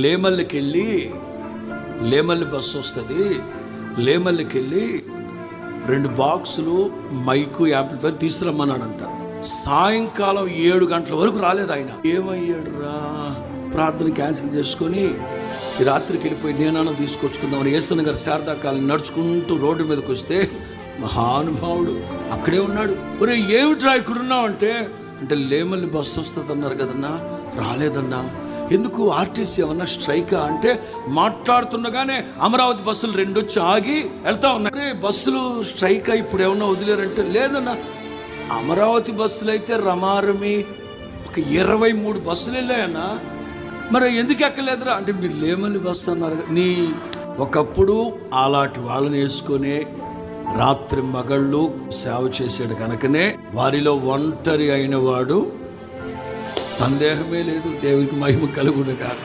లేమల్లికెళ్ళి లేమల్లి bus వస్తుంది. లేమల్లికెళ్ళి 2 బాక్సులు mic amplifier తీసుకురమ్మన్నాడంట. సాయంకాలం 7 గంటల వరకు రాలేదు ఆయన. ఏమయ్యాడు రా, ప్రార్థన క్యాన్సిల్ చేసుకొని ఈ రాత్రికి వెళ్ళిపోయి నేనన్నా తీసుకొచ్చుకుందామని యేసన్న గారు శారదాకాలం నడుచుకుంటూ రోడ్డు మీదకి వస్తే మహానుభావుడు అక్కడే ఉన్నాడు. ఒరే ఏమిట్రా ఇక్కడున్నావు అంటే లేమల్లి బస్సు వస్తుంది అన్నారు కదన్నా, రాలేదన్నా. ఎందుకు ఆర్టీసీ ఏమన్నా స్ట్రైకా అంటే మాట్లాడుతుండగానే అమరావతి బస్సులు 2 వచ్చి ఆగి వెళ్తా ఉన్నాయి. బస్సులు స్ట్రైక్ ఇప్పుడు ఏమన్నా వదిలేరంటే లేదన్నా, అమరావతి బస్సులు అయితే రమారమి ఒక 23 బస్సులు వెళ్ళాయన్నా, మరి ఎందుకు ఎక్కలేదురా అంటే మీరు లేమల్లి బస్సు అన్నారు. నీ ఒకప్పుడు అలాంటి వాళ్ళని వేసుకొని రాత్రి మగళ్ళు సేవ చేసాడు కనుకనే వారిలో ఒంటరి అయిన వాడు సందేహమే లేదు. దేవునికి మహిమ కలుగును గాక.